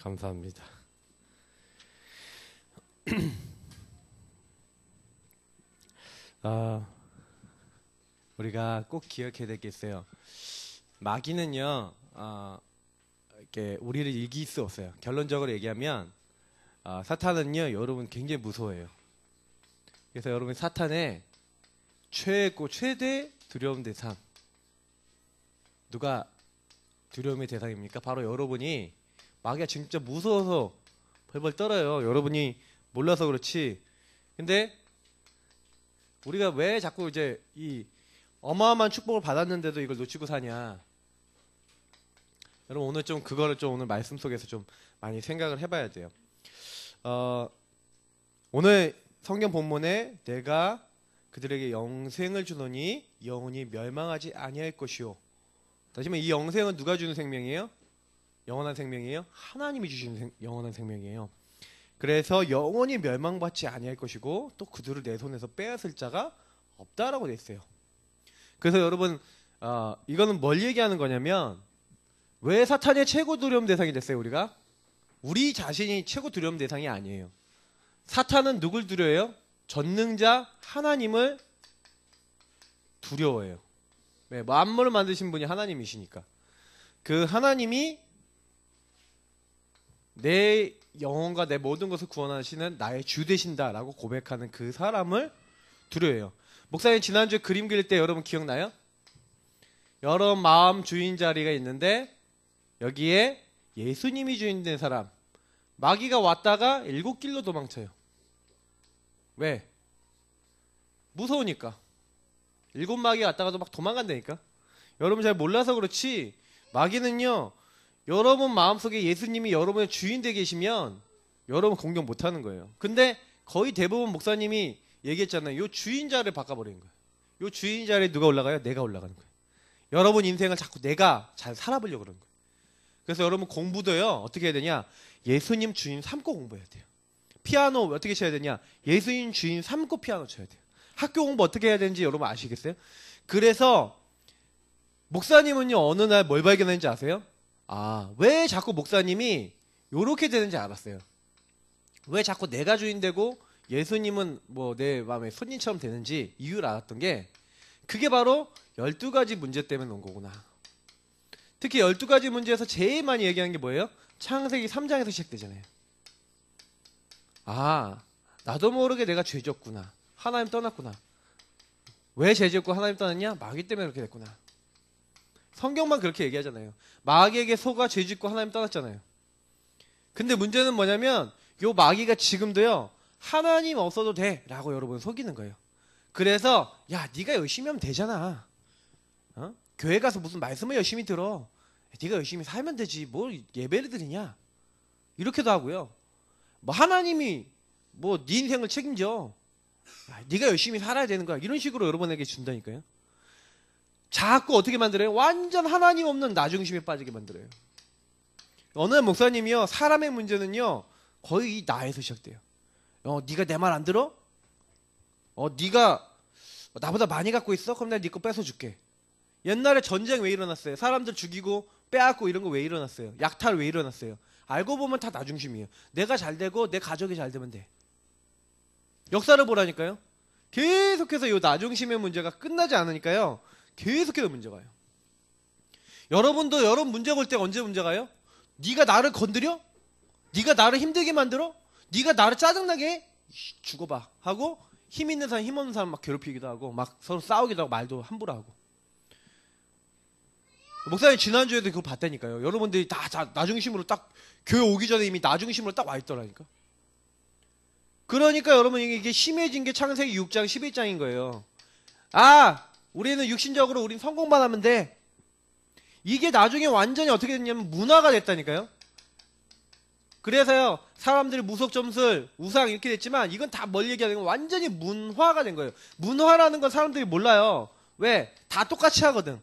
감사합니다. 우리가 꼭 기억해야 될 게 있어요. 마귀는요, 이렇게 우리를 이길 수 없어요. 결론적으로 얘기하면, 사탄은요, 여러분 굉장히 무서워해요. 그래서 여러분 사탄의 최대 두려움 대상. 누가 두려움의 대상입니까? 바로 여러분이. 마귀가 진짜 무서워서 벌벌 떨어요. 여러분이 몰라서 그렇지. 근데 우리가 왜 자꾸 이제 이 어마어마한 축복을 받았는데도 이걸 놓치고 사냐. 여러분 오늘 좀 그거를 좀 오늘 말씀 속에서 좀 많이 생각을 해봐야 돼요. 오늘 성경 본문에 내가 그들에게 영생을 주노니 영원히 멸망하지 아니할 것이요. 다시 말해 이 영생은 누가 주는 생명이에요? 영원한 생명이에요? 하나님이 주시는 영원한 생명이에요. 그래서 영원히 멸망받지 아니할 것이고 또 그들을 내 손에서 빼앗을 자가 없다라고 돼 있어요. 그래서 여러분 이거는 뭘 얘기하는 거냐면 왜 사탄의 최고 두려움 대상이 됐어요? 우리가 우리 자신이 최고 두려움 대상이 아니에요. 사탄은 누굴 두려워해요? 전능자 하나님을 두려워해요. 네, 만물을 만드신 분이 하나님이시니까 그 하나님이 내 영혼과 내 모든 것을 구원하시는 나의 주 되신다라고 고백하는 그 사람을 두려워해요. 목사님 지난주에 그림 그릴 때 여러분 기억나요? 여러 마음 주인 자리가 있는데 여기에 예수님이 주인 된 사람 마귀가 왔다가 7길로 도망쳐요. 왜? 무서우니까. 7마귀가 왔다가도 막 도망간다니까. 여러분 잘 몰라서 그렇지 마귀는요 여러분 마음속에 예수님이 여러분의 주인 되게 계시면 여러분 공격 못하는 거예요. 근데 거의 대부분 목사님이 얘기했잖아요. 요 주인자를 바꿔버리는 거예요. 요 주인자리에 누가 올라가요? 내가 올라가는 거예요. 여러분 인생을 자꾸 내가 잘 살아보려고 그러는 거예요. 그래서 여러분 공부도요 어떻게 해야 되냐? 예수님 주인 삼고 공부해야 돼요. 피아노 어떻게 쳐야 되냐? 예수님 주인 삼고 피아노 쳐야 돼요. 학교 공부 어떻게 해야 되는지 여러분 아시겠어요? 그래서 목사님은요 어느 날 뭘 발견했는지 아세요? 왜 자꾸 목사님이 요렇게 되는지 알았어요. 왜 자꾸 내가 주인 되고 예수님은 뭐 내 마음에 손님처럼 되는지 이유를 알았던 게 그게 바로 12가지 문제 때문에 온 거구나. 특히 12가지 문제에서 제일 많이 얘기하는 게 뭐예요? 창세기 3장에서 시작되잖아요. 나도 모르게 내가 죄 지었구나. 하나님 떠났구나. 왜 죄 지었고 하나님 떠났냐? 마귀 때문에 그렇게 됐구나. 성경만 그렇게 얘기하잖아요. 마귀에게 속아 죄 짓고 하나님 떠났잖아요. 근데 문제는 뭐냐면 요 마귀가 지금도요 하나님 없어도 돼 라고 여러분 속이는 거예요. 그래서 야 네가 열심히 하면 되잖아. 교회 가서 무슨 말씀을 열심히 들어. 네가 열심히 살면 되지 뭘 예배를 드리냐. 이렇게도 하고요. 뭐 하나님이 뭐 네 인생을 책임져. 네가 열심히 살아야 되는 거야. 이런 식으로 여러분에게 준다니까요. 자꾸 어떻게 만들어요? 완전 하나님 없는 나 중심에 빠지게 만들어요. 어느 목사님이요 사람의 문제는요 거의 이 나에서 시작돼요. 네가 내 말 안 들어? 네가 나보다 많이 갖고 있어? 그럼 내가 네 거 뺏어줄게. 옛날에 전쟁 왜 일어났어요? 사람들 죽이고 빼앗고 이런 거 왜 일어났어요? 약탈 왜 일어났어요? 알고 보면 다 나 중심이에요. 내가 잘 되고 내 가족이 잘 되면 돼. 역사를 보라니까요. 계속해서 이 나 중심의 문제가 끝나지 않으니까요. 계속해서 문제가 와요. 여러분도 여러분 문제 볼 때가 언제 문제가 와요? 네가 나를 건드려? 네가 나를 힘들게 만들어? 네가 나를 짜증나게 해? 죽어봐 하고 힘 있는 사람 힘 없는 사람 막 괴롭히기도 하고 막 서로 싸우기도 하고 말도 함부로 하고. 목사님 지난주에도 그거 봤다니까요. 여러분들이 다 나 중심으로 딱 교회 오기 전에 이미 나 중심으로 딱 와 있더라니까. 그러니까 여러분 이게 심해진 게 창세기 6장 11장인 거예요. 우리는 육신적으로 우린 성공만 하면 돼. 이게 나중에 완전히 어떻게 됐냐면 문화가 됐다니까요. 그래서요 사람들이 무속점술 우상 이렇게 됐지만 이건 다 뭘 얘기하는 건 완전히 문화가 된 거예요. 문화라는 건 사람들이 몰라요. 왜? 다 똑같이 하거든.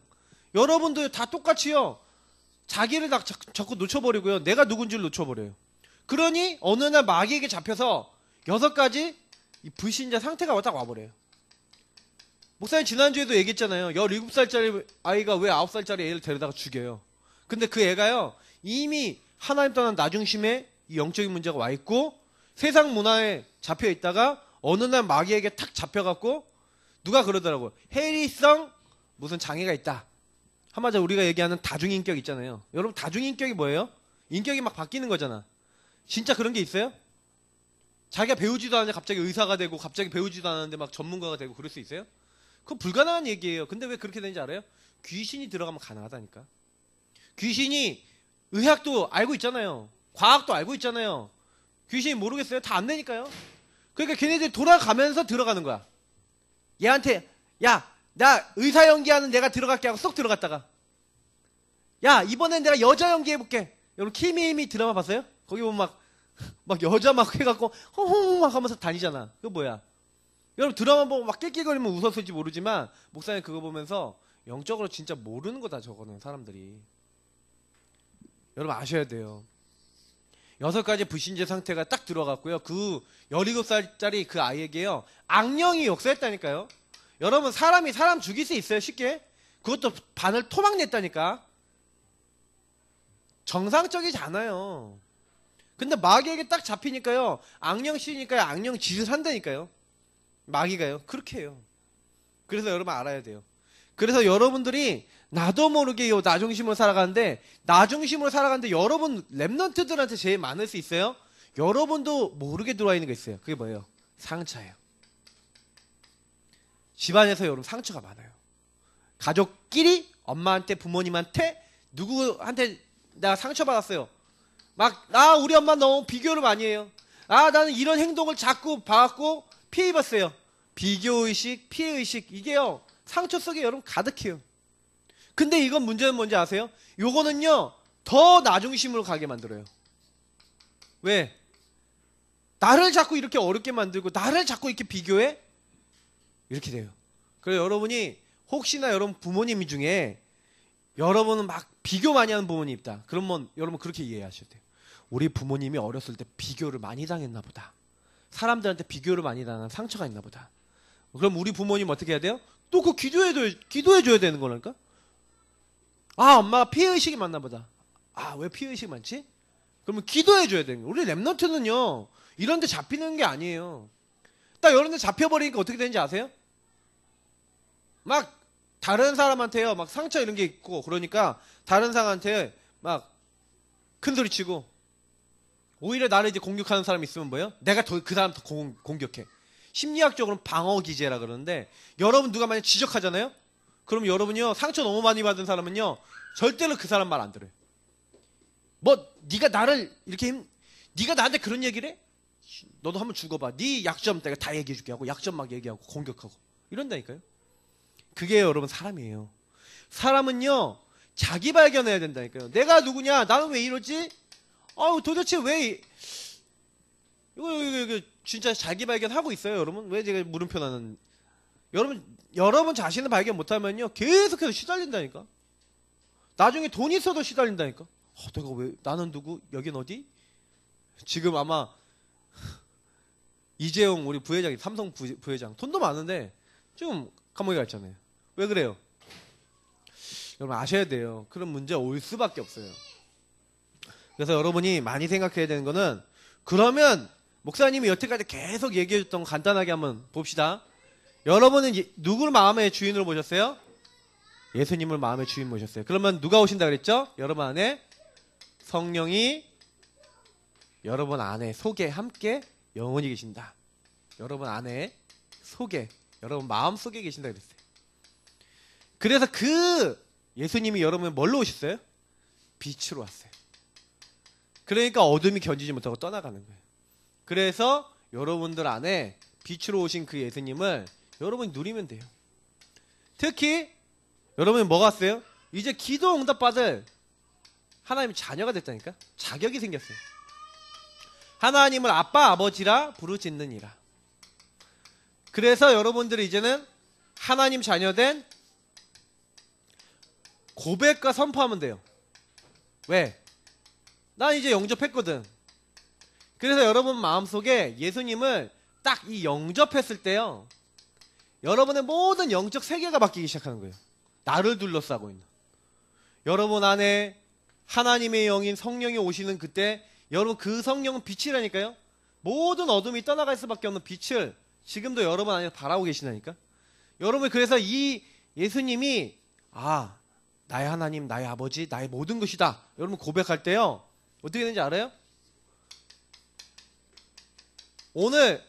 여러분도 다 똑같이요 자기를 다 자꾸 놓쳐버리고요 내가 누군지를 놓쳐버려요. 그러니 어느 날 마귀에게 잡혀서 6가지 이 불신자 상태가 딱 와버려요. 목사님 지난주에도 얘기했잖아요. 17살짜리 아이가 왜 9살짜리 애를 데려다가 죽여요. 근데 그 애가요 이미 하나님 떠난 나 중심의 이 영적인 문제가 와 있고 세상 문화에 잡혀 있다가 어느 날 마귀에게 탁 잡혀갖고 누가 그러더라고요. 해리성 무슨 장애가 있다. 한마디로 우리가 얘기하는 다중인격 있잖아요. 여러분 다중인격이 뭐예요? 인격이 막 바뀌는 거잖아. 진짜 그런 게 있어요? 자기가 배우지도 않는데 갑자기 의사가 되고 갑자기 배우지도 않았는데 막 전문가가 되고 그럴 수 있어요? 그건 불가능한 얘기예요. 근데 왜 그렇게 되는지 알아요? 귀신이 들어가면 가능하다니까. 귀신이 의학도 알고 있잖아요. 과학도 알고 있잖아요. 귀신이 모르겠어요? 다 안 되니까요. 그러니까 걔네들이 돌아가면서 들어가는 거야. 얘한테 야, 나 의사 연기하는 내가 들어갈게 하고 쏙 들어갔다가 야, 이번엔 내가 여자 연기해볼게. 여러분 키미미 드라마 봤어요? 거기 보면 막 여자 막 해갖고 허허 막 하면서 다니잖아. 그거 뭐야? 여러분 드라마 보고 막 낄낄거리면 웃었을지 모르지만 목사님 그거 보면서 영적으로 진짜 모르는 거다 저거는 사람들이. 여러분 아셔야 돼요. 6가지 불신제 상태가 딱 들어갔고요. 그 17살짜리 그 아이에게요. 악령이 역사했다니까요. 여러분 사람이 사람 죽일 수 있어요 쉽게? 그것도 바늘 토막 냈다니까. 정상적이지 않아요. 근데 마귀에게 딱 잡히니까요. 악령 씌니까요. 악령 짓을 한다니까요. 마귀가요. 그렇게 해요. 그래서 여러분 알아야 돼요. 그래서 여러분들이 나도 모르게 나 중심으로 살아가는데 나 중심으로 살아가는데 여러분 랩런트들한테 제일 많을 수 있어요. 여러분도 모르게 들어와 있는 게 있어요. 그게 뭐예요? 상처예요. 집안에서 여러분 상처가 많아요. 가족끼리 엄마한테 부모님한테 누구한테 내가 상처받았어요. 막 우리 엄마 너무 비교를 많이 해요. 나는 이런 행동을 자꾸 봐갖고 피해 입었어요. 비교의식, 피해의식 이게요. 상처 속에 여러분 가득해요. 근데 이건 문제는 뭔지 아세요? 요거는요 더 나중심으로 가게 만들어요. 왜? 나를 자꾸 이렇게 어렵게 만들고 나를 자꾸 이렇게 비교해? 이렇게 돼요. 그래서 여러분이 혹시나 여러분 부모님 중에 여러분은 막 비교 많이 하는 부모님 있다. 그러면 여러분 그렇게 이해하셔야 돼요. 우리 부모님이 어렸을 때 비교를 많이 당했나 보다. 사람들한테 비교를 많이 당한 상처가 있나 보다. 그럼 우리 부모님 어떻게 해야 돼요? 또 그 기도해줘야 되는 거라니까? 엄마가 피해의식이 많나 보다. 왜 피해의식이 많지? 그러면 기도해줘야 되는 거예요. 우리 랩런트는요, 이런 데 잡히는 게 아니에요. 딱 이런 데 잡혀버리니까 어떻게 되는지 아세요? 막, 다른 사람한테요, 막 상처 이런 게 있고, 그러니까, 다른 사람한테 막, 큰 소리 치고, 오히려 나를 이제 공격하는 사람이 있으면 뭐예요? 내가 더 그 사람 더 공격해. 심리학적으로는 방어 기제라 그러는데, 여러분 누가 만약 지적하잖아요? 그럼 여러분이요, 상처 너무 많이 받은 사람은요, 절대로 그 사람 말 안 들어요. 네가 나를 이렇게 네가 나한테 그런 얘기를 해? 너도 한번 죽어봐. 네 약점 내가 다 얘기해줄게 하고 약점 막 얘기하고 공격하고 이런다니까요. 그게 여러분 사람이에요. 사람은요, 자기 발견해야 된다니까요. 내가 누구냐? 나는 왜 이러지? 도대체 왜 이거 진짜 자기 발견하고 있어요, 여러분? 왜 제가 물음표 나는 여러분 자신을 발견 못하면요 계속해서 시달린다니까. 나중에 돈 있어도 시달린다니까. 내가 왜 나는 누구? 여긴 어디? 지금 아마 이재용 우리 부회장이 삼성 부회장 돈도 많은데 지금 감옥에 가 있잖아요. 왜 그래요? 여러분 아셔야 돼요. 그런 문제 올 수밖에 없어요. 그래서 여러분이 많이 생각해야 되는 거는, 그러면 목사님이 여태까지 계속 얘기해줬던 거 간단하게 한번 봅시다. 여러분은 누구를 마음의 주인으로 모셨어요? 예수님을 마음의 주인 모셨어요. 그러면 누가 오신다 그랬죠? 여러분 안에 성령이 여러분 안에 속에 함께 영원히 계신다. 여러분 안에 속에 여러분 마음 속에 계신다 그랬어요. 그래서 그 예수님이 여러분을 뭘로 오셨어요? 빛으로 왔어요. 그러니까 어둠이 견디지 못하고 떠나가는 거예요. 그래서 여러분들 안에 빛으로 오신 그 예수님을 여러분이 누리면 돼요. 특히 여러분이 뭐가 왔어요? 이제 기도 응답 받을 하나님의 자녀가 됐다니까? 자격이 생겼어요. 하나님을 아빠 아버지라 부르짖느니라. 그래서 여러분들이 이제는 하나님 자녀된 고백과 선포하면 돼요. 왜? 난 이제 영접했거든. 그래서 여러분 마음속에 예수님을 딱 이 영접했을 때요, 여러분의 모든 영적 세계가 바뀌기 시작하는 거예요. 나를 둘러싸고 있는. 여러분 안에 하나님의 영인 성령이 오시는 그때 여러분 그 성령은 빛이라니까요. 모든 어둠이 떠나갈 수밖에 없는 빛을 지금도 여러분 안에서 바라고 계시다니까. 여러분 그래서 이 예수님이 나의 하나님, 나의 아버지, 나의 모든 것이다. 여러분 고백할 때요. 어떻게 되는지 알아요? 오늘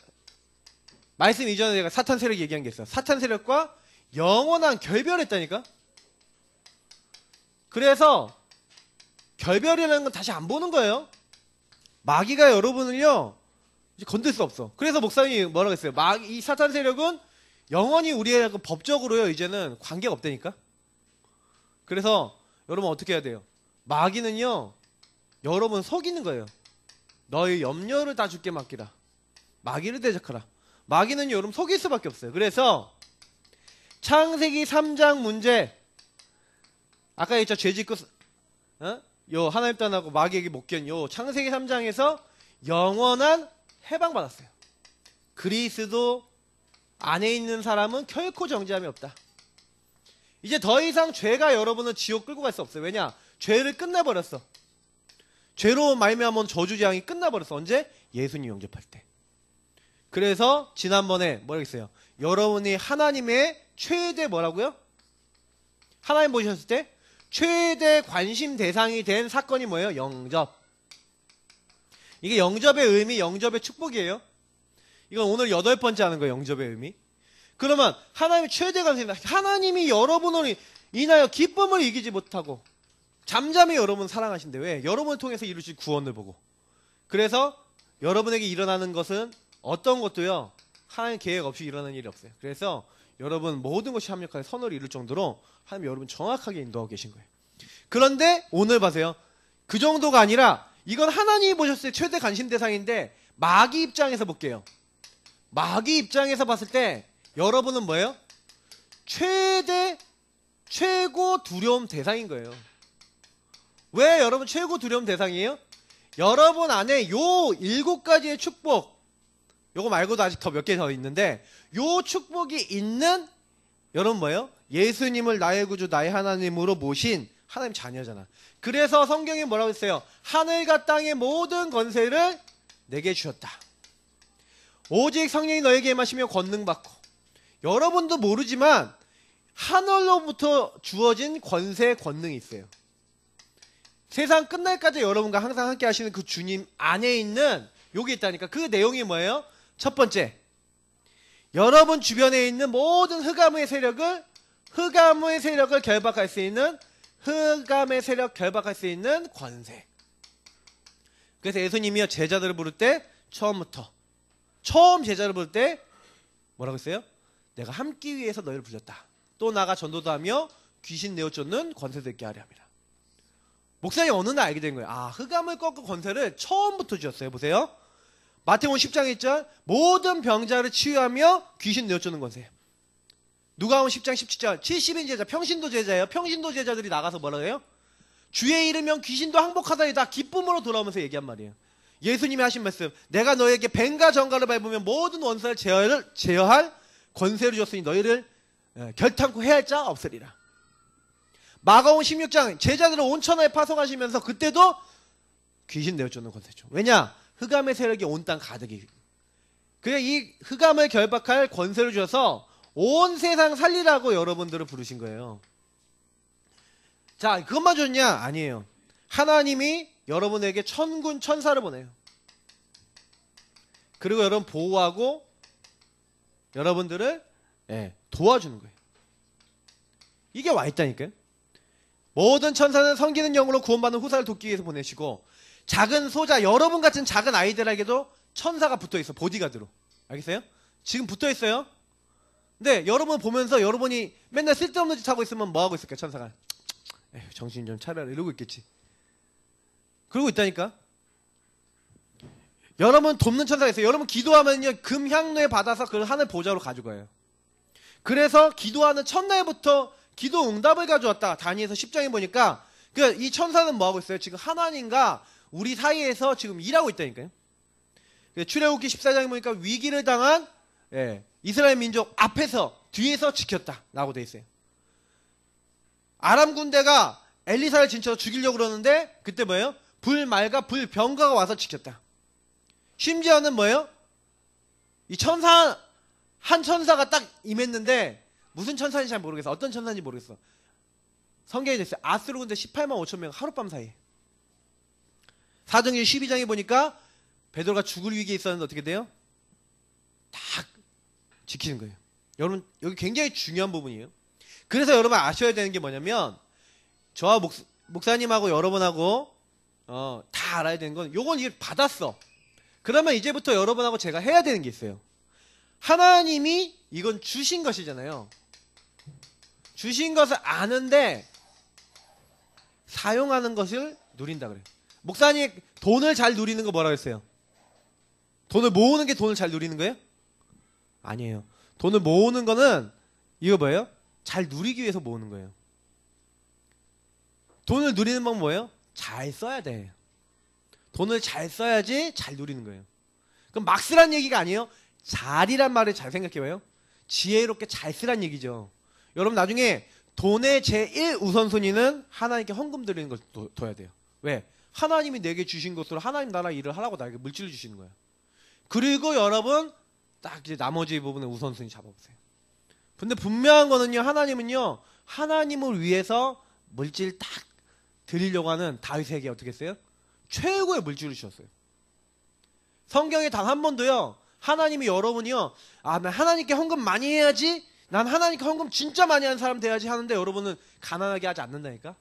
말씀 이전에 내가 사탄 세력 얘기한 게 있어요. 사탄 세력과 영원한 결별했다니까. 그래서 결별이라는 건 다시 안 보는 거예요. 마귀가 여러분을요 이제 건들 수 없어. 그래서 목사님이 뭐라고 했어요? 이 사탄 세력은 영원히 우리하고 법적으로요 이제는 관계가 없다니까. 그래서 여러분 어떻게 해야 돼요? 마귀는요 여러분 속이는 거예요. 너의 염려를 다 주께 맡기라. 마귀를 대적하라. 마귀는 여러분 속일 수밖에 없어요. 그래서 창세기 3장 문제 아까 했죠. 죄짓고 요 하나님 떠나고 마귀에게 못견 요 창세기 3장에서 영원한 해방받았어요. 그리스도 안에 있는 사람은 결코 정죄함이 없다. 이제 더 이상 죄가 여러분을 지옥 끌고 갈 수 없어요. 왜냐? 죄를 끝내버렸어. 죄로 말미암은 저주재앙이 끝나버렸어. 언제? 예수님 영접할 때. 그래서 지난번에 뭐라고 했어요? 여러분이 하나님의 최대 뭐라고요? 하나님 보셨을 때 최대 관심 대상이 된 사건이 뭐예요? 영접. 이게 영접의 의미, 영접의 축복이에요. 이건 오늘 8번째 하는 거예요. 영접의 의미. 그러면 하나님의 최대 관심, 하나님이 여러분을 인하여 기쁨을 이기지 못하고 잠잠히 여러분 사랑하신데 왜? 여러분을 통해서 이루실 구원을 보고. 그래서 여러분에게 일어나는 것은 어떤 것도요 하나님 계획 없이 일어나는 일이 없어요. 그래서 여러분 모든 것이 합력하여 선을 이룰 정도로 하나님 여러분 정확하게 인도하고 계신 거예요. 그런데 오늘 봐세요. 그 정도가 아니라 이건 하나님이 보셨을 때 최대 관심 대상인데 마귀 입장에서 볼게요. 마귀 입장에서 봤을 때 여러분은 뭐예요? 최고 두려움 대상인 거예요. 왜 여러분 최고 두려움 대상이에요? 여러분 안에 요 7가지의 축복, 요거 말고도 아직 더 몇 개 더 있는데 요 축복이 있는 여러분 뭐예요? 예수님을 나의 구주 나의 하나님으로 모신 하나님 자녀잖아. 그래서 성경이 뭐라고 했어요? 하늘과 땅의 모든 권세를 내게 주셨다. 오직 성령이 너에게 임하시며 권능받고. 여러분도 모르지만 하늘로부터 주어진 권세 권능이 있어요. 세상 끝날까지 여러분과 항상 함께 하시는 그 주님 안에 있는 요게 있다니까. 그 내용이 뭐예요? 첫 번째, 여러분 주변에 있는 모든 흑암의 세력을 결박할 수 있는 흑암의 세력 결박할 수 있는 권세. 그래서 예수님이요 제자들을 부를 때 처음 제자를 부를 때 뭐라고 했어요? 내가 함께 위해서 너희를 불렀다. 또 나가 전도도 하며 귀신 내어 쫓는 권세도 있게 하려 함이라. 목사님 어느 날 알게 된 거예요. 흑암을 꺾고 권세를 처음부터 주었어요. 보세요. 마태복음 10장에 있죠. 모든 병자를 치유하며 귀신 내어 쫓는 권세. 누가복음 10장 17절 70인 제자 평신도 제자예요. 평신도 제자들이 나가서 뭐라고 해요? 주의 이르면 귀신도 항복하다이다. 기쁨으로 돌아오면서 얘기한 말이에요. 예수님이 하신 말씀, 내가 너에게 뱀과 정갈을 밟으면 모든 원수를 제어할 권세를 줬으니 너희를 결탄코 해할 자 없으리라. 마가복음 16장 제자들을 온 천하에 파송하시면서 그때도 귀신 내어 쫓는 권세죠. 왜냐? 흑암의 세력이 온 땅 가득이. 그래 이 흑암을 결박할 권세를 주셔서 온 세상 살리라고 여러분들을 부르신 거예요. 자, 그것만 줬냐? 아니에요. 하나님이 여러분에게 천군 천사를 보내요. 그리고 여러분 보호하고 여러분들을 도와주는 거예요. 이게 와 있다니까요. 모든 천사는 섬기는 영으로 구원받는 후사를 돕기 위해서 보내시고 작은 소자, 여러분 같은 작은 아이들에게도 천사가 붙어있어. 보디가드로. 알겠어요? 지금 붙어있어요. 근데 여러분 보면서 여러분이 맨날 쓸데없는 짓 하고 있으면 뭐 하고 있을까요? 천사가 에휴, 정신 좀 차려라 이러고 있겠지. 그러고 있다니까. 여러분 돕는 천사가 있어요. 여러분 기도하면요 금향로에 받아서 그 하늘 보좌로 가져가요. 그래서 기도하는 첫날부터 기도 응답을 가져왔다. 다니엘서 10장에 보니까 이 천사는 뭐 하고 있어요? 지금 하나님과 우리 사이에서 지금 일하고 있다니까요. 출애굽기 14장에 보니까 위기를 당한 이스라엘 민족 앞에서 뒤에서 지켰다 라고 돼 있어요. 아람 군대가 엘리사를 진짜 죽이려고 그러는데 그때 뭐예요? 불말과 불병거가 와서 지켰다. 심지어는 뭐예요? 이 천사 한 천사가 딱 임했는데 무슨 천사인지 잘 모르겠어. 어떤 천사인지 모르겠어. 성경에 됐어요. 아수르 군대 18만 5천 명 하룻밤 사이에. 사도행전 12장에 보니까 베드로가 죽을 위기에 있었는데 어떻게 돼요? 딱 지키는 거예요. 여러분 여기 굉장히 중요한 부분이에요. 그래서 여러분 아셔야 되는 게 뭐냐면 저와 목사님하고 여러분하고 다 알아야 되는 건 요건 이게 받았어. 그러면 이제부터 여러분하고 제가 해야 되는 게 있어요. 하나님이 이건 주신 것이잖아요. 주신 것을 아는데 사용하는 것을 누린다 그래요. 목사님 돈을 잘 누리는 거 뭐라고 했어요? 돈을 모으는 게 돈을 잘 누리는 거예요? 아니에요. 돈을 모으는 거는 이거 뭐예요? 잘 누리기 위해서 모으는 거예요. 돈을 누리는 방법 뭐예요? 잘 써야 돼. 돈을 잘 써야지 잘 누리는 거예요. 그럼 막 쓰란 얘기가 아니에요. 잘이란 말을 잘 생각해봐요. 지혜롭게 잘 쓰란 얘기죠. 여러분 나중에 돈의 제1 우선순위는 하나님께 헌금 드리는 걸 둬야 돼요. 왜? 하나님이 내게 주신 것으로 하나님 나라 일을 하라고 나에게 물질을 주시는 거예요. 그리고 여러분 딱 이제 나머지 부분에 우선순위 잡아보세요. 근데 분명한 거는요, 하나님은요, 하나님을 위해서 물질 딱 드리려고 하는 다윗에게 어떻게 했어요? 최고의 물질을 주셨어요. 성경에 단 한 번도요, 하나님이 여러분이요, 아, 나 하나님께 헌금 많이 해야지, 난 하나님께 헌금 진짜 많이 하는 사람 돼야지 하는데 여러분은 가난하게 하지 않는다니까?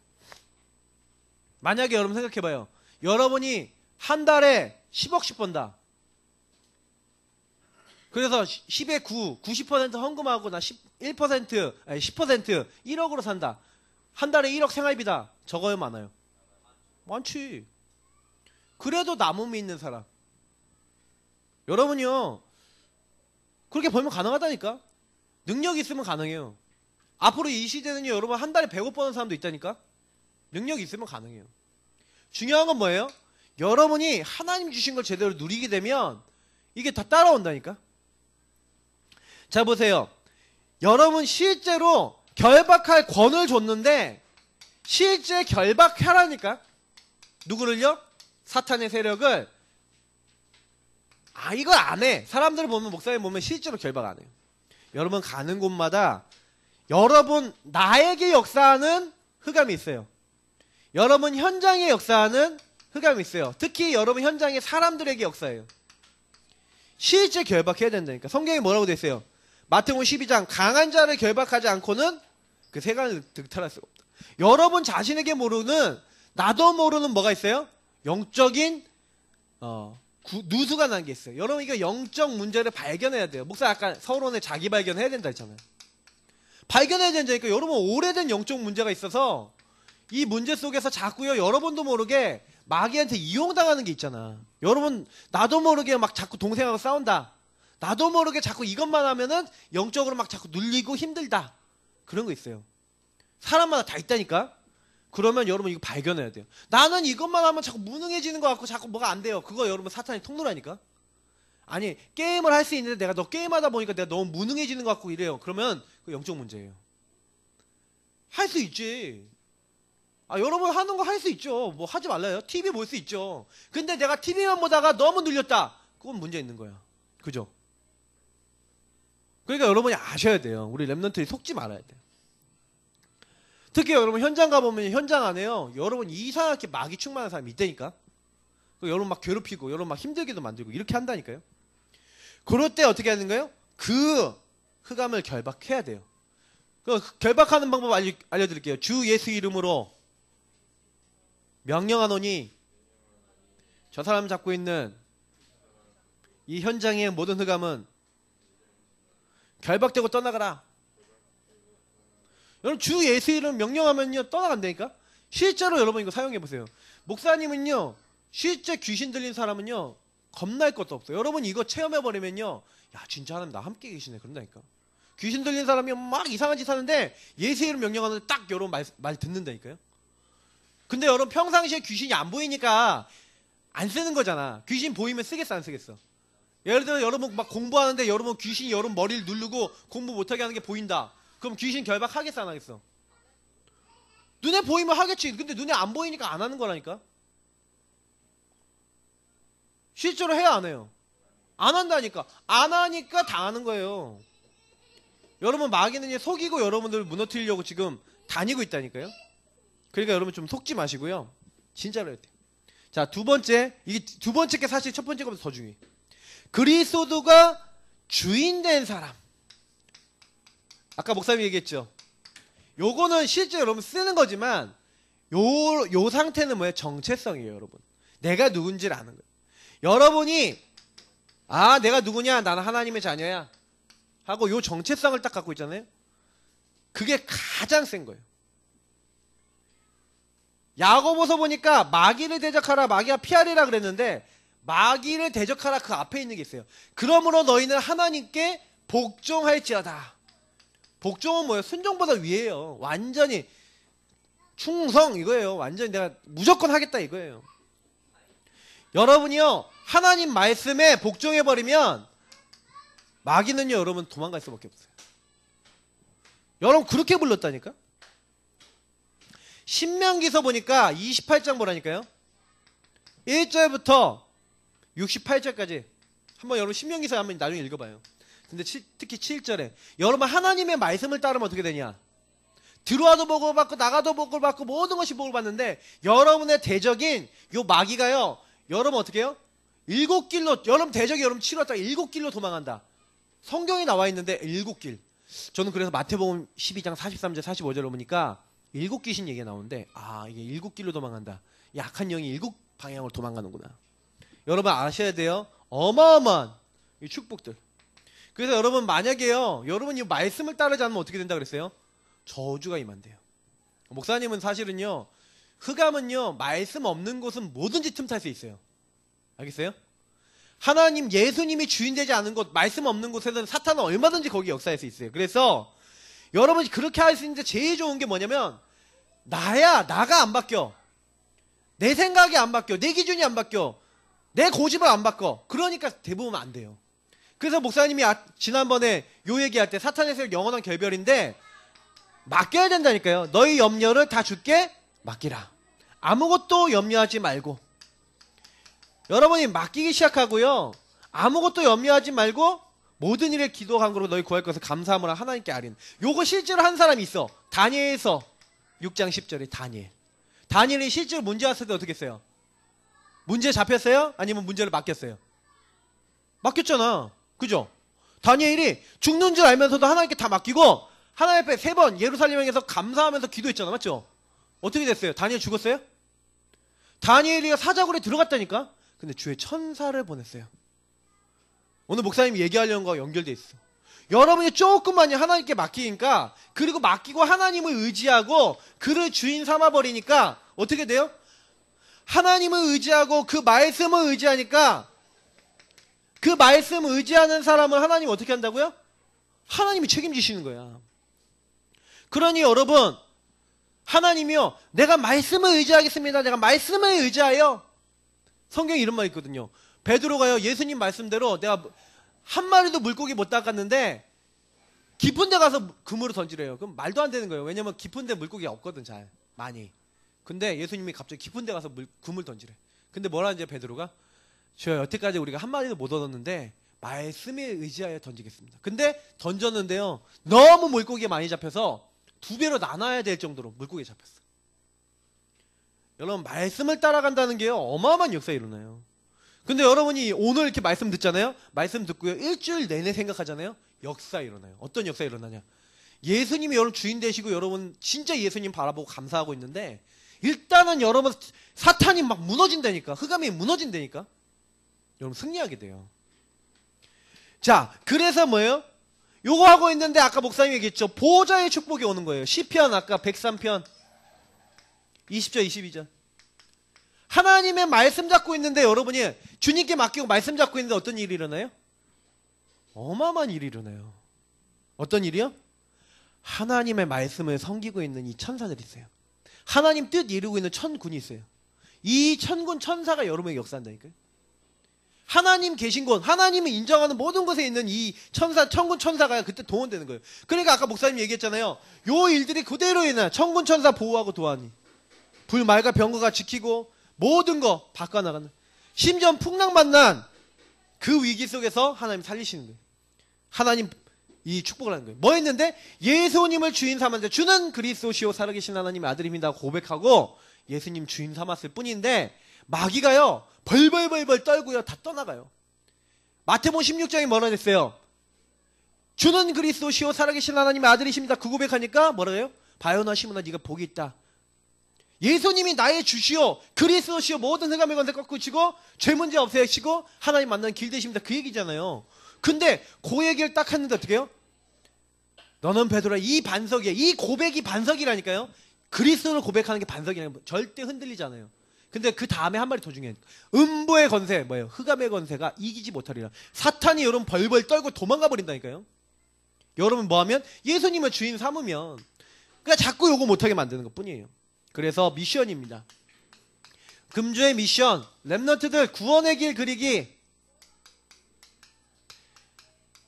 만약에 여러분 생각해봐요. 여러분이 한 달에 10억씩 번다. 그래서 10에 9, 90% 헌금하고 나 11%, 아니 10%, 1억으로 산다. 한 달에 1억 생활비다. 적어요, 많아요? 많지. 그래도 남음이 있는 사람. 여러분요, 그렇게 벌면 가능하다니까? 능력이 있으면 가능해요. 앞으로 이 시대는요, 여러분 한 달에 100억 버는 사람도 있다니까? 능력이 있으면 가능해요. 중요한 건 뭐예요? 여러분이 하나님 주신 걸 제대로 누리게 되면 이게 다 따라온다니까? 자, 보세요. 여러분 실제로 결박할 권을 줬는데 실제 결박하라니까? 누구를요? 사탄의 세력을. 아, 이걸 안 해. 사람들 보면, 목사님 보면 실제로 결박 안 해요. 여러분 가는 곳마다 여러분 나에게 역사하는 흑암이 있어요. 여러분 현장에 역사하는 흑암이 있어요. 특히 여러분 현장에 사람들에게 역사해요. 실제 결박해야 된다니까. 성경에 뭐라고 돼 있어요? 마태복음 12장 강한 자를 결박하지 않고는 그 세간을 득탈할 수가 없다. 여러분 자신에게 모르는, 나도 모르는 뭐가 있어요? 영적인 누수가 난 게 있어요. 여러분 이거 영적 문제를 발견해야 돼요. 목사 아까 서론에 자기 발견해야 된다 했잖아요. 발견해야 된다니까. 여러분 오래된 영적 문제가 있어서 이 문제 속에서 자꾸요, 여러분도 모르게 마귀한테 이용당하는 게 있잖아. 여러분 나도 모르게 막 자꾸 동생하고 싸운다. 나도 모르게 자꾸 이것만 하면은 영적으로 막 자꾸 눌리고 힘들다. 그런 거 있어요. 사람마다 다 있다니까. 그러면 여러분 이거 발견해야 돼요. 나는 이것만 하면 자꾸 무능해지는 것 같고 자꾸 뭐가 안 돼요. 그거 여러분 사탄이 통로라니까. 아니 게임을 할 수 있는데 내가 너 게임하다 보니까 내가 너무 무능해지는 것 같고 이래요. 그러면 그 영적 문제예요. 할 수 있지. 아, 여러분 하는 거 할 수 있죠. 뭐 하지 말라요. TV 볼 수 있죠. 근데 내가 TV만 보다가 너무 눌렸다. 그건 문제 있는 거야. 그죠? 그러니까 여러분이 아셔야 돼요. 우리 랩런트들이 속지 말아야 돼요. 특히 여러분 현장 가보면 현장 안에요, 여러분 이상하게 마귀 충만한 사람이 있다니까. 여러분 막 괴롭히고 여러분 막 힘들게도 만들고 이렇게 한다니까요. 그럴 때 어떻게 하는 거예요? 그 흑암을 결박해야 돼요. 그 결박하는 방법 알려드릴게요. 주 예수 이름으로 명령하노니 저 사람 잡고 있는 이 현장의 모든 흑암은 결박되고 떠나가라. 여러분 주 예수 이름 명령하면요 떠나간다니까. 실제로 여러분 이거 사용해보세요. 목사님은요 실제 귀신 들린 사람은요 겁날 것도 없어요. 여러분 이거 체험해버리면요, 야 진짜 하나님 나 함께 계시네 그런다니까. 귀신 들린 사람이 막 이상한 짓 하는데 예수 이름 명령하는데 딱 여러분 말 듣는다니까요. 근데 여러분 평상시에 귀신이 안 보이니까 안 쓰는 거잖아. 귀신 보이면 쓰겠어 안 쓰겠어? 예를 들어 여러분 막 공부하는데 여러분 귀신이 여러분 머리를 누르고 공부 못하게 하는 게 보인다. 그럼 귀신 결박하겠어 안 하겠어? 눈에 보이면 하겠지. 근데 눈에 안 보이니까 안 하는 거라니까. 실제로 해야 안 해요? 안 한다니까. 안 하니까 당하는 거예요. 여러분 마귀는 속이고 여러분들 무너뜨리려고 지금 다니고 있다니까요. 그러니까 여러분 좀 속지 마시고요. 진짜로 해야 돼요. 자, 두 번째. 이게 두 번째 게 사실 첫 번째 것보다 더 중요해. 그리스도가 주인 된 사람. 아까 목사님이 얘기했죠. 요거는 실제 여러분 쓰는 거지만 요 상태는 뭐예요? 정체성이에요, 여러분. 내가 누군지를 아는 거예요. 여러분이 내가 누구냐? 나는 하나님의 자녀야. 하고 요 정체성을 딱 갖고 있잖아요. 그게 가장 센 거예요. 야고보서 보니까 마귀를 대적하라, 마귀와 피하리라 그랬는데 마귀를 대적하라 그 앞에 있는 게 있어요. 그러므로 너희는 하나님께 복종할지어다. 복종은 뭐예요? 순종보다 위에요. 완전히 충성 이거예요. 완전히 내가 무조건 하겠다 이거예요. 여러분이요 하나님 말씀에 복종해버리면 마귀는요 여러분 도망갈 수밖에 없어요. 여러분 그렇게 불렀다니까. 신명기서 보니까 28장 보라니까요. 1절부터 68절까지 한번 여러분 신명기서 한번 나중에 읽어봐요. 근데 특히 7절에 여러분 하나님의 말씀을 따르면 어떻게 되냐. 들어와도 복을 받고 나가도 복을 받고 모든 것이 복을 받는데 여러분의 대적인 요 마귀가요 여러분 어떻게 해요? 7길로 여러분 대적이 여러분 치렀다가 7길로 도망간다. 성경에 나와 있는데 7길. 저는 그래서 마태복음 12장 43절 45절을 보니까 7귀신 얘기가 나오는데 이게 7길로 도망간다. 약한 영이 7방향으로 도망가는구나. 여러분 아셔야 돼요. 어마어마한 이 축복들. 그래서 여러분 만약에요 여러분 이 말씀을 따르지 않으면 어떻게 된다 그랬어요? 저주가 임한대요. 목사님은 사실은요 흑암은요 말씀 없는 곳은 뭐든지 틈탈 수 있어요. 알겠어요? 하나님 예수님이 주인되지 않은 곳 말씀 없는 곳에서는 사탄은 얼마든지 거기 역사할 수 있어요. 그래서 여러분이 그렇게 할 수 있는데 제일 좋은 게 뭐냐면 나가 안 바뀌어. 내 생각이 안 바뀌어. 내 기준이 안 바뀌어. 내 고집을 안 바꿔. 그러니까 대부분 안 돼요. 그래서 목사님이 지난번에 요 얘기할 때 사탄의 세력 영원한 결별인데 맡겨야 된다니까요. 너희 염려를 다 주께 맡기라. 아무것도 염려하지 말고 여러분이 맡기기 시작하고요. 아무것도 염려하지 말고 모든 일에 기도한 거로 너희 구할 것을 감사함으로 하나님께 아린. 요거 실제로 한 사람이 있어. 다니엘서 6장 10절에 다니엘이 실제로 문제 왔을 때 어떻게 했어요? 문제 잡혔어요? 아니면 문제를 맡겼어요? 맡겼잖아. 그죠? 다니엘이 죽는 줄 알면서도 하나님께 다 맡기고 하나님 앞에 3번 예루살렘에서 감사하면서 기도했잖아. 맞죠? 어떻게 됐어요? 다니엘 죽었어요? 다니엘이가 사자굴에 들어갔다니까? 근데 주의 천사를 보냈어요. 오늘 목사님이 얘기하려는 거와 연결돼 있어. 여러분이 조금만이 하나님께 맡기니까 그리고 맡기고 하나님을 의지하고 그를 주인 삼아버리니까 어떻게 돼요? 하나님을 의지하고 그 말씀을 의지하니까 그 말씀을 의지하는 사람을 하나님 어떻게 한다고요? 하나님이 책임지시는 거야. 그러니 여러분 하나님이요 내가 말씀을 의지하겠습니다. 내가 말씀을 의지하여 성경에 이런 말 있거든요. 베드로가요 예수님 말씀대로 내가 한 마리도 물고기 못 닦았는데 깊은 데 가서 그물을 던지래요. 그럼 말도 안 되는 거예요. 왜냐면 깊은 데 물고기가 없거든 잘 많이. 근데 예수님이 갑자기 깊은 데 가서 그물 던지래. 근데 뭐라 하는지 베드로가 주여 여태까지 우리가 한 마리도 못 얻었는데 말씀에 의지하여 던지겠습니다. 근데 던졌는데요 너무 물고기가 많이 잡혀서 2배로 나눠야 될 정도로 물고기가 잡혔어. 여러분 말씀을 따라간다는 게요 어마어마한 역사가 일어나요. 근데 여러분이 오늘 이렇게 말씀 듣잖아요. 말씀 듣고요 일주일 내내 생각하잖아요. 역사 일어나요. 어떤 역사 일어나냐. 예수님이 여러분 주인 되시고 여러분 진짜 예수님 바라보고 감사하고 있는데 일단은 여러분 사탄이 막 무너진다니까. 흑암이 무너진다니까. 여러분 승리하게 돼요. 자 그래서 뭐예요? 요거 하고 있는데 아까 목사님이 얘기했죠. 보호자의 축복이 오는 거예요. 시편 아까 103편 20절 22절 하나님의 말씀 잡고 있는데 여러분이 주님께 맡기고 말씀 잡고 있는데 어떤 일이 일어나요? 어마어마한 일이 일어나요. 어떤 일이요? 하나님의 말씀을 섬기고 있는 이 천사들이 있어요. 하나님 뜻 이루고 있는 천군이 있어요. 이 천군 천사가 여러분에게 역사한다니까요. 하나님 계신 곳, 하나님을 인정하는 모든 곳에 있는 이 천사, 천군 천사가 그때 동원되는 거예요. 그러니까 아까 목사님 얘기했잖아요. 요 일들이 그대로 일어나. 천군 천사 보호하고 도하니. 불, 말과 병거가 지키고 모든 거 바꿔나가는. 심지어 풍랑 만난 그 위기 속에서 하나님 살리시는 거예요. 하나님 이 축복을 하는 거예요. 뭐 했는데? 예수님을 주인 삼았는데 주는 그리스도시요 살아계신 하나님의 아들입니다 고백하고 예수님 주인 삼았을 뿐인데 마귀가요 벌벌벌벌 떨고요 다 떠나가요. 마태복음 16장에 뭐라 했어요? 주는 그리스도시요 살아계신 하나님의 아들이십니다. 그 고백하니까 뭐라 해요? 바요나 시몬아 네가 복이 있다. 예수님이 나의 주시오 그리스도시요 모든 흑암의 권세 꺾으시고 죄 문제 없애시고 하나님 만나는 길 되십니다. 그 얘기잖아요. 근데 그 얘기를 딱 했는데 어떻게 해요? 너는 베드로야. 이 반석이야. 이 고백이 반석이라니까요. 그리스도를 고백하는 게 반석이라는 거예요. 절대 흔들리지 않아요. 근데 그 다음에 한 말이 더 중요해요. 음부의 권세 뭐예요? 흑암의 권세가 이기지 못하리라. 사탄이 여러분 벌벌 떨고 도망가 버린다니까요. 여러분 뭐하면? 예수님을 주인 삼으면 그냥 자꾸 요거 못하게 만드는 것 뿐이에요. 그래서 미션입니다. 금주의 미션 렘넌트들 구원의 길 그리기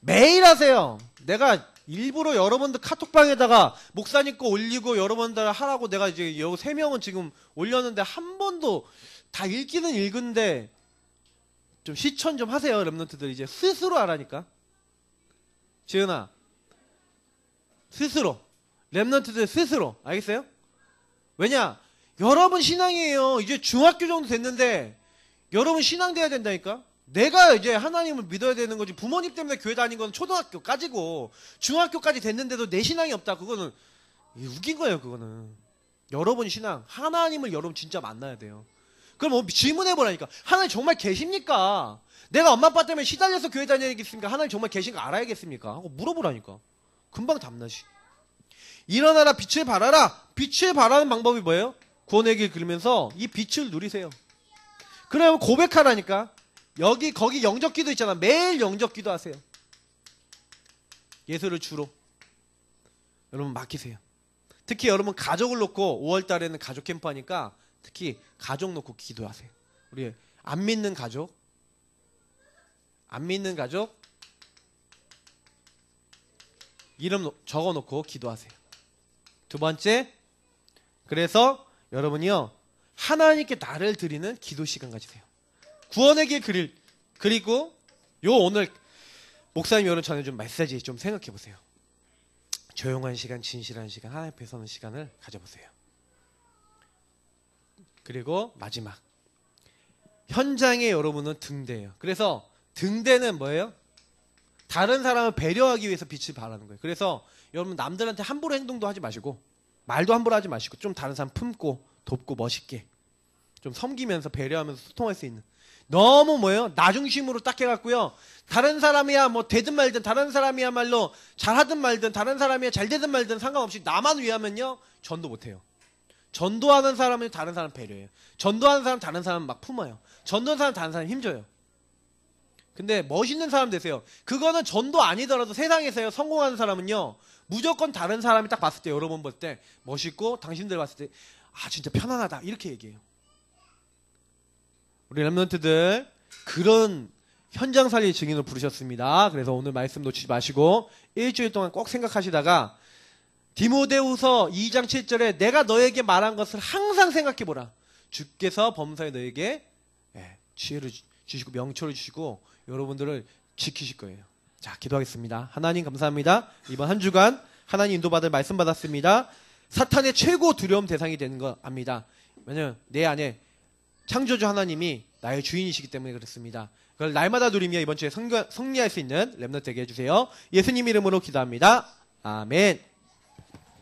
매일 하세요. 내가 일부러 여러분들 카톡방에다가 목사님 거 올리고 여러분들 하라고 내가 이제 여기 3명은 지금 올렸는데 한 번도 다 읽기는 읽은데 좀 실천 좀 하세요. 렘넌트들 이제 스스로 하라니까. 지은아 스스로 렘넌트들 스스로 알겠어요? 왜냐 여러분 신앙이에요. 이제 중학교 정도 됐는데 여러분 신앙 돼야 된다니까. 내가 이제 하나님을 믿어야 되는 거지. 부모님 때문에 교회 다닌 건 초등학교까지고 중학교까지 됐는데도 내 신앙이 없다. 그거는 웃긴 거예요. 그거는 여러분 신앙 하나님을 여러분 진짜 만나야 돼요. 그럼 뭐 질문해보라니까. 하나님 정말 계십니까? 내가 엄마 아빠 때문에 시달려서 교회 다녀야겠습니까? 하나님 정말 계신가 알아야겠습니까? 하고 물어보라니까. 금방 답나시. 일어나라 빛을 발하라. 빛을 발하는 방법이 뭐예요? 구원의 길 그리면서 이 빛을 누리세요. 그러면 고백하라니까. 여기 거기 영접기도 있잖아. 매일 영접기도 하세요. 예수를 주로 여러분 맡기세요. 특히 여러분 가족을 놓고 5월달에는 가족 캠프 하니까 특히 가족 놓고 기도하세요. 우리 안 믿는 가족 이름 적어놓고 기도하세요. 두 번째 그래서 여러분이요 하나님께 나를 드리는 기도 시간 가지세요. 구원의 길 그리고 요 오늘 목사님 여러분 전해준 메시지 좀 생각해 보세요. 조용한 시간, 진실한 시간, 하나님 앞에 서는 시간을 가져보세요. 그리고 마지막 현장에 여러분은 등대예요. 그래서 등대는 뭐예요? 다른 사람을 배려하기 위해서 빛을 발하는 거예요. 그래서 여러분 남들한테 함부로 행동도 하지 마시고 말도 함부로 하지 마시고 좀 다른 사람 품고 돕고 멋있게 좀 섬기면서 배려하면서 소통할 수 있는 너무 뭐예요? 나 중심으로 딱 해갖고요. 다른 사람이야 뭐 되든 말든 다른 사람이야말로 잘하든 말든 다른 사람이야 잘 되든 말든 상관없이 나만 위하면요 전도 못해요. 전도하는 사람은 다른 사람 배려해요. 전도하는 사람 다른 사람 막 품어요. 전도하는 사람 다른 사람 힘줘요. 근데 멋있는 사람 되세요. 그거는 전도 아니더라도 세상에서요 성공하는 사람은요 무조건 다른 사람이 딱 봤을 때 여러분 볼 때 멋있고 당신들 봤을 때 아 진짜 편안하다 이렇게 얘기해요. 우리 렘넌트들 그런 현장 살리 증인을 부르셨습니다. 그래서 오늘 말씀 놓치지 마시고 일주일 동안 꼭 생각하시다가 디모데후서 2장 7절에 내가 너에게 말한 것을 항상 생각해보라. 주께서 범사에 너에게 지혜를 주시고 명초를 주시고 여러분들을 지키실 거예요. 자 기도하겠습니다. 하나님 감사합니다. 이번 한 주간 하나님 인도받을 말씀 받았습니다. 사탄의 최고 두려움 대상이 되는 거 압니다. 왜냐하면 내 안에 창조주 하나님이 나의 주인이시기 때문에 그렇습니다. 그걸 날마다 누리며 이번 주에 승리할 수 있는 렘넌트 되게 해주세요. 예수님 이름으로 기도합니다. 아멘.